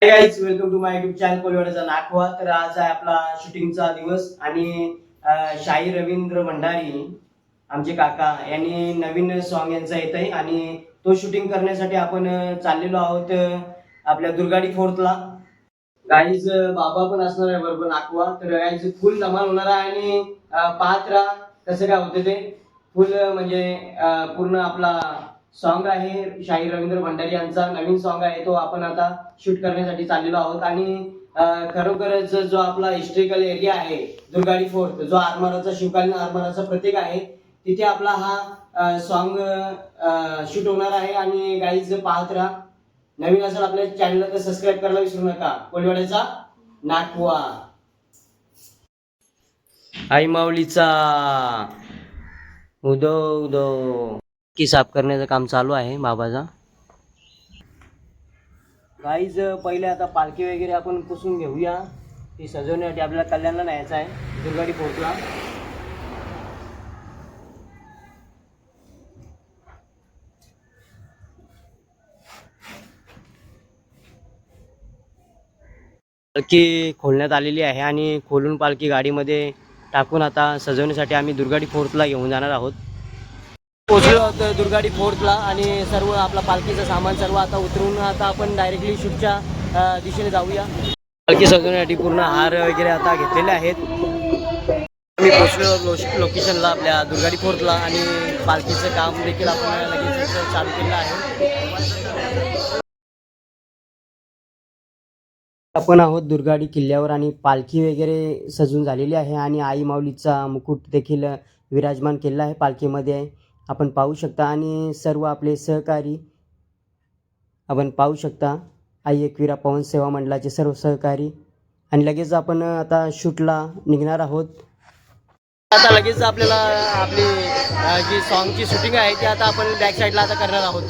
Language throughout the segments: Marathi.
High guys, welcome to my YouTube channel कोलवाड्याचा नाखवा. तर आज आहे आपला शूटिंगचा दिवस आणि शाही रवींद्र भंडारी आमचे काका यांनी नवीन सॉन्ग यांचा येत आहे आणि तो शूटिंग करण्यासाठी आपण चाललेलो आहोत आपल्या दुर्गाडी फोर्टला. गाईज बाबा पण असणार आहे बरोबर नाखवा. तर गाईज फुल धमाल होणार आहे आणि पाहत राहा कसं काय होतं ते. फुल म्हणजे पूर्ण आपला सॉन्ग आहे शाही रवींद्र भंडारी यांचा नवीन सॉन्ग आहे, तो आपण आता शूट करण्यासाठी चाललेलो आहोत. आणि खरोखरच जो आपला हिस्ट्रिकल एरिया आहे दुर्गाडी फोर्ट, जो आरमाराचा शिवकालीन आरमाराचा प्रतीक आहे, तिथे आपला हा सॉन्ग शूट होणार आहे. आणि गाईज पाहत राहा. नवीन असेल आपल्या चॅनलला तर सबस्क्राईब करायला विसरू नका. कोलवाड्याचा नाखवा. आई माऊलीचा उदो उदो की साफ करण्याचं काम चालू आहे बाबाचा. गाईज पहिले आता पालखी वगैरे आपण पुसून घेऊया. ती सजवण्यासाठी आपल्याला कल्याणला न्यायचं आहे दुर्गाडी फोर्टला. पालखी खोलण्यात आलेली आहे आणि खोलून पालखी गाडीमध्ये टाकून आता सजवण्यासाठी आम्ही दुर्गाडी फोर्टला घेऊन जाणार आहोत. पोहोचलो आहोत दुर्गाडी फोर्टला आणि सर्व आपला पालखीचं सामान सर्व आता उतरून आता आपण डायरेक्टली शूटच्या दिशेने जाऊया. पालखी सजवण्यासाठी पूर्ण हार वगैरे आता घेतलेले आहेत. आम्ही पोहोचलो लोकेशनला आपल्या दुर्गाडी फोर्टला आणि पालखीचं काम देखील आपण लगेच चालू केलं आहे. आपण आहोत दुर्गाडी किल्ल्यावर आणि पालखी वगैरे सजून झालेली आहे आणि आई माऊलीचा मुकुट देखील विराजमान केलेला आहे पालखीमध्ये, आपण पाहू शकता. आणि सर्व आपले सहकारी आपण पाहू शकता, आई एकविरा पवन सेवा मंडळाचे सर्व सहकारी. आणि लगेच आपण आता शूटला निघणार आहोत. आता लगेच आपल्याला आपली जी सॉन्गची शूटिंग आहे ती आता आपण बॅक साईडला आता करणार आहोत.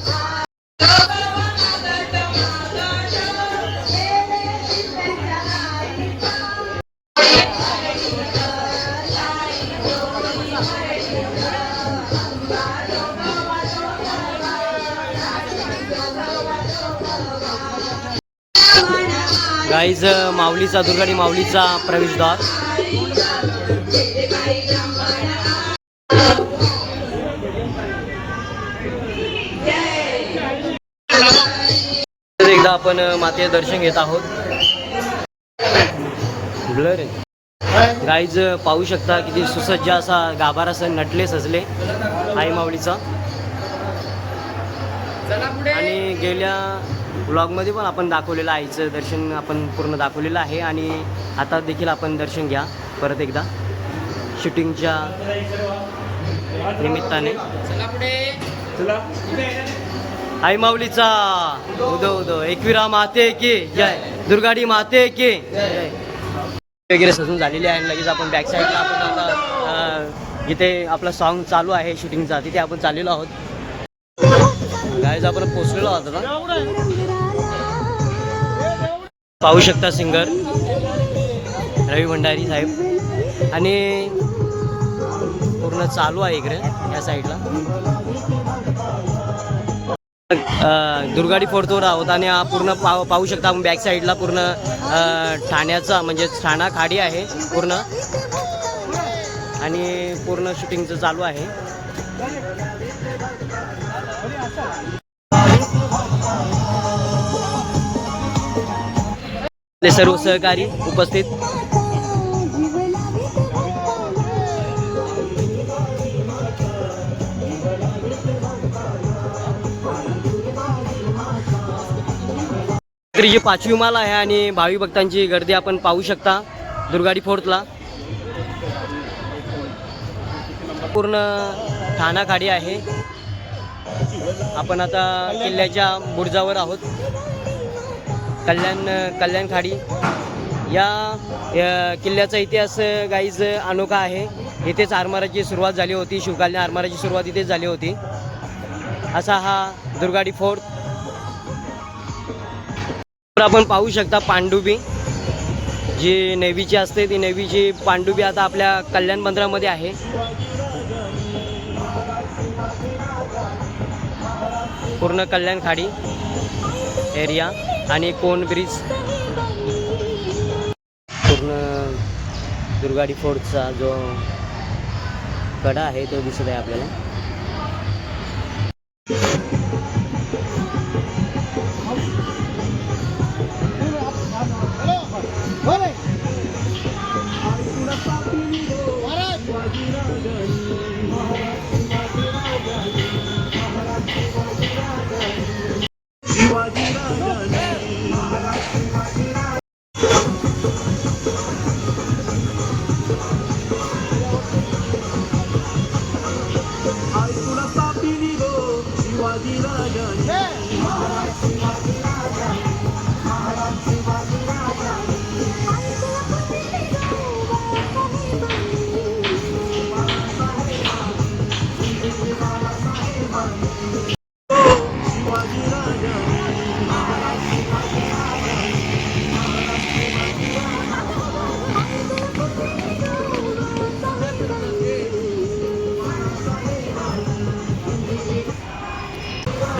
गाईज माऊलीचा दुर्गाडी माऊलीचा प्रवेशद्वार. एकदा आपण मातेचे दर्शन घेत आहोत. ब्लर गाईज पाहू शकता किती सुसज्ज असा गाभारा सण नटले सजले आई माऊलीचा. आणि गेल्या ब्लॉगमध्ये पण आपण दाखवलेलं आईचं दर्शन आपण पूर्ण दाखवलेलं आहे. आणि आता देखील आपण दर्शन घ्या परत एकदा शूटिंगच्या निमित्ताने. आई माऊलीचा उदो उदो, एकविरा माते की जय, दुर्गाडी माते की जय वगैरे सजून झालेली आहे. लगेच आपण बॅक साईडला आपण आता जिथे आपला सॉन्ग चालू आहे शूटिंगचा तिथे आपण चाललेलो आहोत. गाईज आपण पोचलेलो आहोत आता. पाहू शकता सिंगर रवी भंडारी साहेब आणि पूर्ण चालू आहे इकडे या साईडला. दुर्गाडी फोर्टवर आहोत आणि हा पूर्ण पाहू शकता आपण बॅक साईडला पूर्ण ठाण्याचा म्हणजे ठाणा खाडी आहे पूर्ण. आणि पूर्ण शूटिंगचं चालू आहे. सर्व सहकारी उपस्थित. जी 5वी माल आहे आणि भाविक भक्तांची गर्दी आपण पाहू शकता दुर्गाडी फोर्टला. पूर्ण ठाणा खाडी आहे. आपण आता किल्ल्याच्या बुरुजावर आहोत. कल्याण खाडी या किल्ल्याचा इतिहास गाईज अनोखा आहे. इथेच आरमाराची सुरुवात झाली होती. शिवकालीन आरमाराची सुरुवात इथेच झाली होती. असा हा दुर्गाडी फोर्ट. आपण पाहू शकता पांडुबी जी नेव्हीची असते, ती नेव्हीची पांडुबी आता आपल्या कल्याण बंदरामध्ये आहे. पूर्ण कल्याण खाडी एरिया. आणि कोण ब्रिज पूर्ण दुर्गाडी फोर्टचा जो कडा आहे तो दिसत आहे आपल्याला.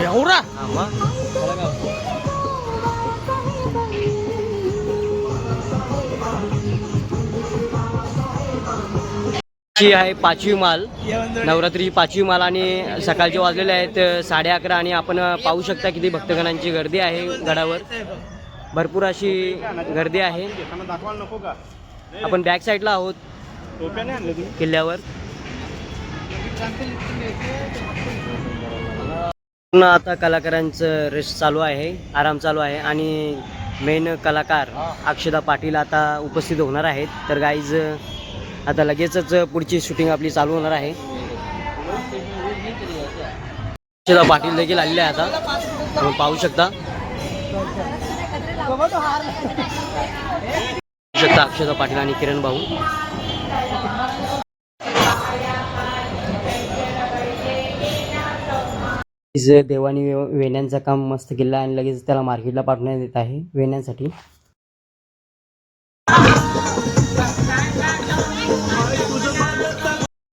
एवढा ची आहे 5वी माल, नवरात्रीची 5वी माल आणि सकाळचे वाजलेले आहेत 11:30 आणि आपण पाहू शकता किती भक्तगणांची गर्दी आहे. गडावर भरपूर अशी गर्दी आहे. आपण बॅक साईडला आहोत किल्ल्यावर. आता कलाकारांचं रेस्ट चालू आहे, आराम चालू आहे आणि मेन कलाकार अक्षदा पाटील आता उपस्थित होणार आहेत. तर गाईज आता लगेचच पुढची शूटिंग आपली चालू होणार आहे. अक्षदा पाटील देखील आलेले आहे आता, आपण पाहू शकता. अक्षदा पाटील आणि किरण भाऊ. देवानी वेण्यांचं काम मस्त केलं आणि लगेच त्याला मार्केटला पाठवण्यात येत आहे वेण्यांसाठी.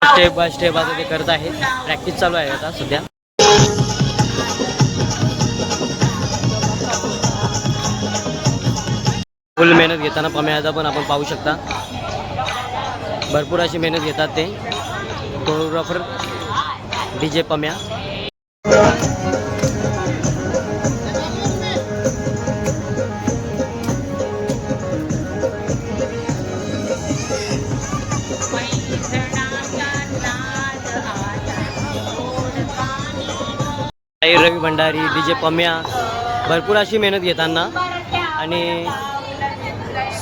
स्टेप बाय स्टेप आता ते करत आहे. प्रॅक्टिस चालू आहे आता सध्या. फुल मेहनत घेताना पम्याचा पण आपण पाहू शकता. भरपूर अशी मेहनत घेतात ते कोरिओग्राफर DJ पम्या. रवी भंडारी, DJ पम्या भरपूर अशी मेहनत घेताना आणि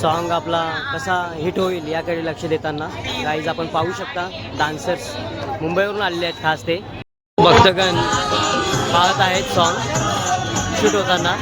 सॉन्ग आपला कसा हिट होईल याकडे लक्ष देताना गाईज आपण पाहू शकता. डान्सर्स मुंबईवरून आलेले आहेत खास. ते भक्तगण पाहत आहेत सॉन्ग शूट होताना.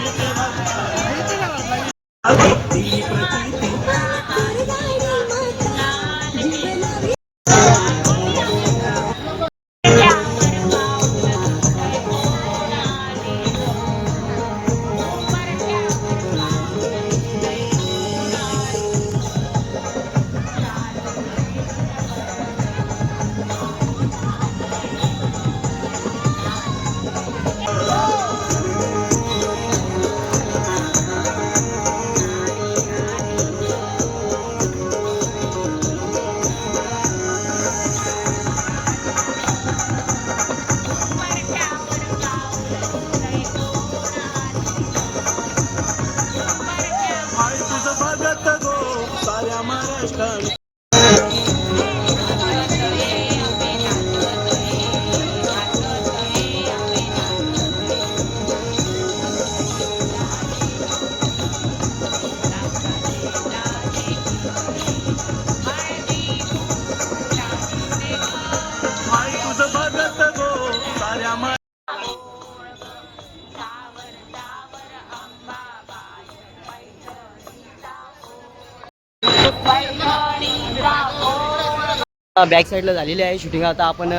बॅक साईडला झालेली आहे शूटिंग. आता आपण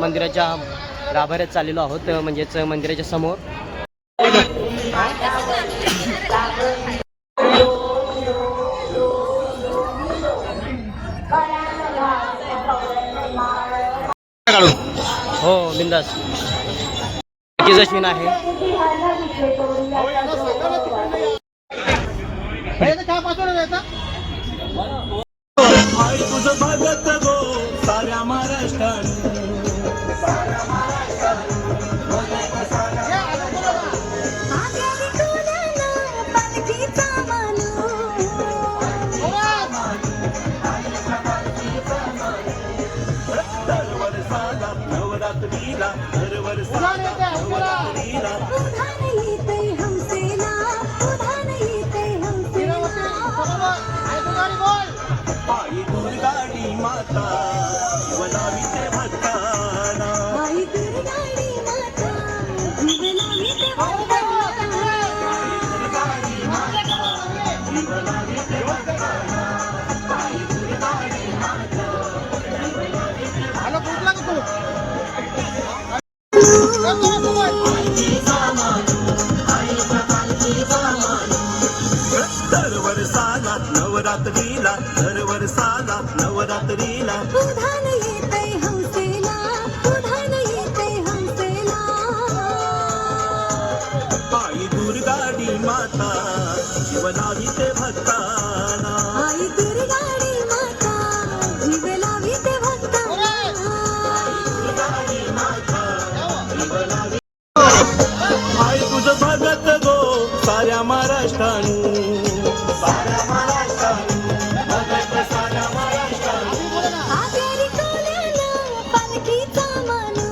मंदिराच्या गाभाऱ्यात चाललेलो आहोत, म्हणजेच मंदिराच्या समोर. हो बिंदास सीन आहे. काय पाठवलं याचा आई तुझं भगत गो साऱ्या महाराष्ट्रात नवरात्रीला आई दुर्गाडी माता वनाविते भक्ताना आई दुर्गाडी माता जीवनाविते भक्ताना आला कुठला का तू नवरात्रीला उधाण येते हंसेला उधाण येते हंसेला आई दुर्गाडी माता जीवनाविते भक्ताना आई दुर्गाडी माता जीवनाविते भक्ताना आई तुझं भगत गो साऱ्या महाराष्ट्रानू साऱ्या महाराष्ट्रानू भगत साऱ्या महाराष्ट्रानू आगरी कोल्याला पालखीचा मानू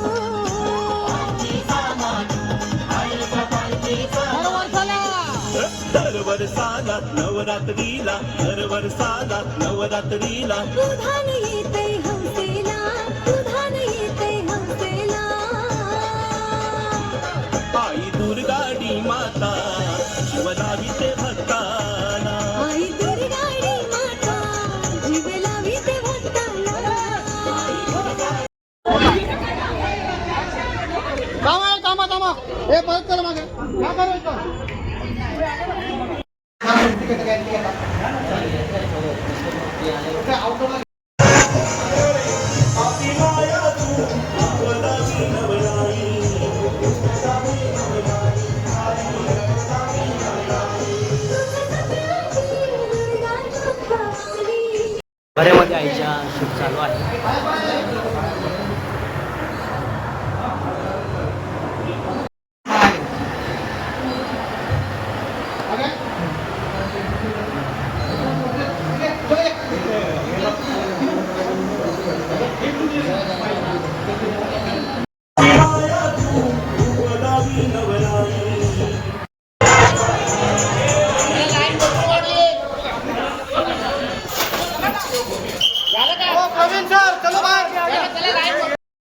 दरवर्षाला नवरात्रीला दरवर्षाला नवरात्रीला उधाण येते हंसेला उधाण येते हंसेला आई दुर्गाडी माता शिवलाविते भक्ताना आई दुर्गाडी माता जीवनाविते भक्ताना थांबा थांबा हे परत चला मागे काय करायचं घरामध्ये आईच्या शूट चालू आहे.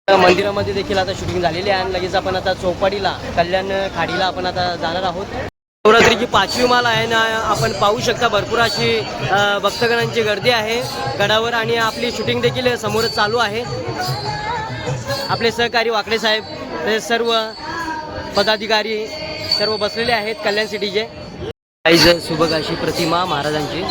मंदिरामध्ये देखील आता शूटिंग झालेली आहे आणि लगेच आपण आता चौपाटीला कल्याण खाडीला आपण आता जाणार आहोत. नवरात्रीची 5वी माल आहे ना, आपण पाहू शकता भरपूर अशी भक्तगणांची गर्दी आहे गडावर आणि आपली शूटिंग देखील समोरच चालू आहे. आपले सहकारी वाकडे साहेब ते सर्व पदाधिकारी सर्व बसलेले आहेत कल्याण सिटीचे. आईज सुबक अशी प्रतिमा महाराजांची.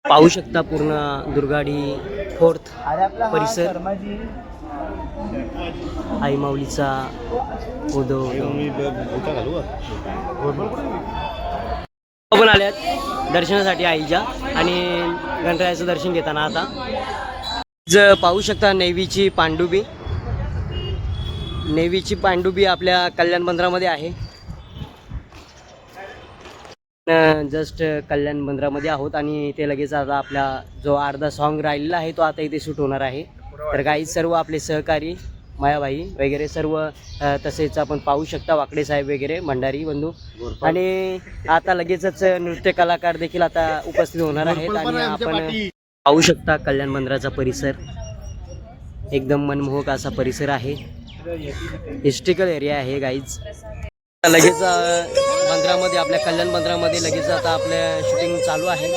पाहू शकता पूर्ण दुर्गाडी फोर्थ परिसर आई माऊलीचा उदो आपण आल्यात दर्शनासाठी आईच्या आणि गणरायाचं दर्शन घेताना आता पाहू शकता नेवीची पांडुबी आपल्या कल्याण बंदरामध्ये आहे. जस्ट कल्याण बंदरामध्ये आहोत आणि इथे लगेच आता आपला जो अर्धा सॉन्ग राहिलेला आहे तो आता इथे शूट होणार आहे. तर काही सर्व आपले सहकारी मायाबाई वगैरे सर्व तसेच आपण पाहू शकता वाकडे साहेब वगैरे भंडारी बंधू आणि आता लगेचच नृत्य कलाकार देखील आता उपस्थित होणार आहेत. आणि आपण पाहू शकता कल्याण बंदराचा परिसर एकदम मनमोहक असा परिसर आहे. हिस्ट्रिकल एरिया आहे गाईज. लगेच बंदरामध्ये आपल्या कल्याण बंदरामध्ये लगेच आता आपल्या शूटिंग चालू आहे.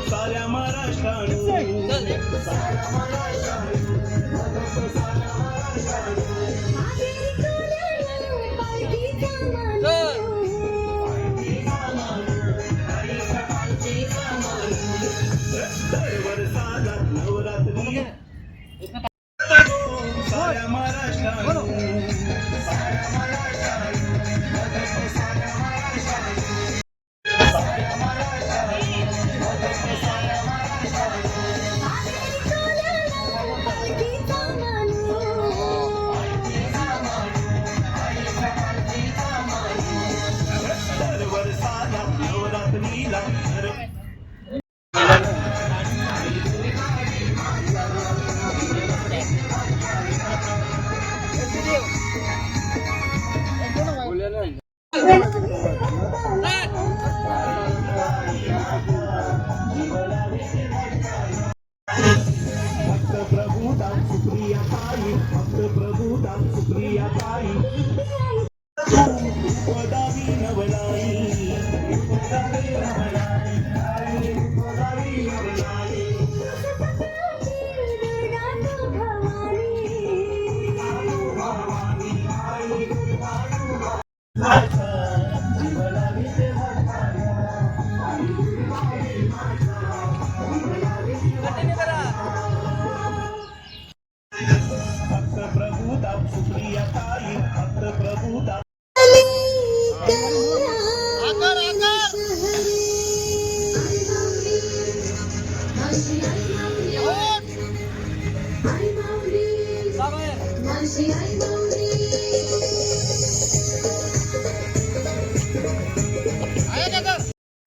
साऱ्या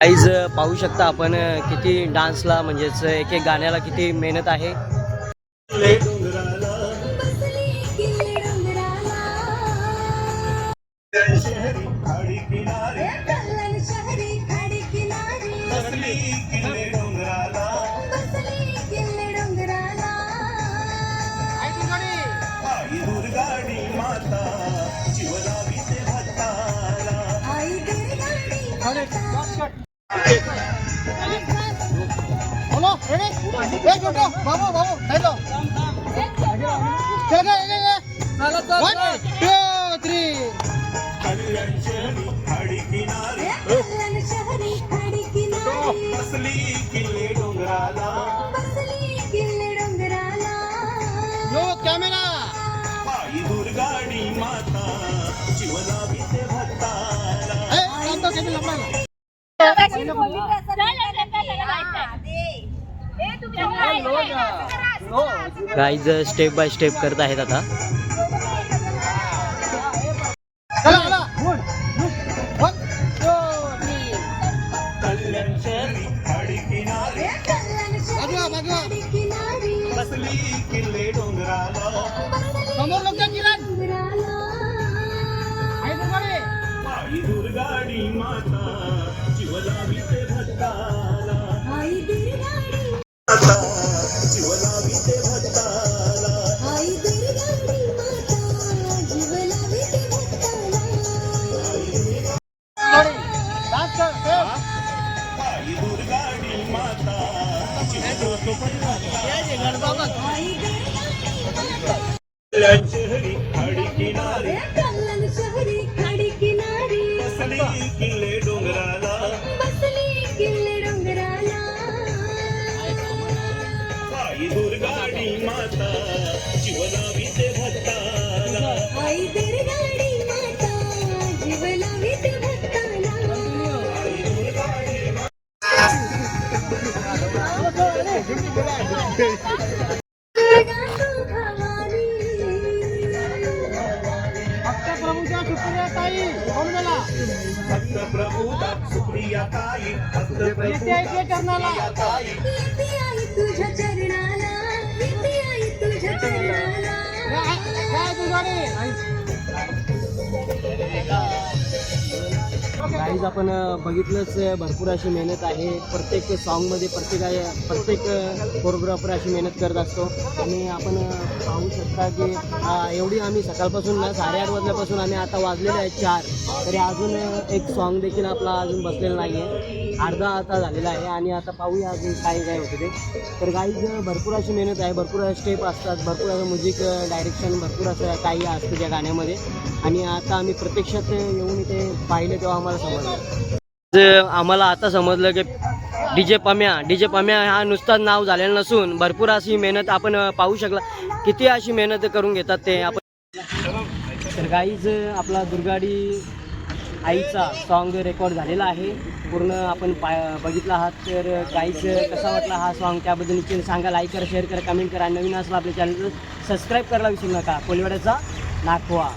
गाईज पाहू शकता आपण किती डान्सला म्हणजेच एक एक गाण्याला किती मेहनत आहे. बोलो रेडी एक मिनट बाबू साइड लो चल गए 1 2 3 कल्याण शहरी खाडी किनारी बसली किल्ले डोंगराला लो कॅमेरा पायी दुर्गाडी माता जीवनावी ते भक्ताला ए शांत केली लपला गाईज स्टेप बाय स्टेप करत आहेत आता. चला 1 2 3 कल्याण शहरी खाडी किनारी बाजूला किनारी किनारी बसली किल्ले डोंगराला समोर लोक किरण डोंगराला आई दुर्गाडे आई दुर्गाडी माता जीवलावी ते भक्ताला आई दुर्गाडी माता जीवलावी ते भक्ताला आई दुर्गाडी माता जीव लाविते भक्ताला डान्स कर सेम आई दुर्गाडी माता कल्याण शहरी खाडी किनारी कल्याण शहरी खाडी किनारी बसली किल्ले डोंगराला बसली किल्ले डोंगराला आई दुर्गाडी माता जीवलावी ते भक्ताला आई दुर्गाडी माता जीव लाविते भक्ताला दुर्गा तू भवानी भक्त प्रभूच्या सुप्रिया ताई कोण गेला भक्त प्रभुता सुप्रिया ताई भक्त येते आहे ते चरणाला ताई येते आई तुझ्या चरणाला येते आई तुझ्या चरणाला काय दुर्गाडे गाईज आपण बघितलंच भरपूर अशी मेहनत आहे प्रत्येक सॉन्गमध्ये प्रत्येक कोरिओग्राफर अशी मेहनत करत असतो आणि आपण पाहू शकता की एवढी आम्ही सकाळपासून ना 8:30 वाजल्यापासून आणि आता वाजलेले आहेत 4 तरी अजून एक सॉन्ग देखील आपला अजून बसलेला नाही आहे अर्धा आता झालेला आहे आणि आता पाहूया अजून काय होते ते तर गाईज भरपूर अशी मेहनत आहे भरपूर स्टेप असतात भरपूर असं म्युझिक डायरेक्शन भरपूर असं काही असतं त्या गाण्यामध्ये आणि आता आम्ही प्रत्यक्षात येऊन इथे पाहिले तेव्हा आम्हाला समजलं आम्हाला आता समजलं की डीजे पम्या हा नुसताच नाव झालेलं नसून भरपूर अशी मेहनत आपण पाहू शकला किती अशी मेहनत करून घेतात ते आपण तर गाईज आपला दुर्गाडी आईचा सॉन्ग रेकॉर्ड झालेला आहे पूर्ण आपण बघितला आहात तर गाईज कसा वाटला हा सॉन्ग त्याबद्दल निश्चित सांगा लाईक करा शेअर करा कमेंट करा नवीन असला आपल्या चॅनल सबस्क्राईब करायला विसरू नका कोलिवाड्याचा नाखवा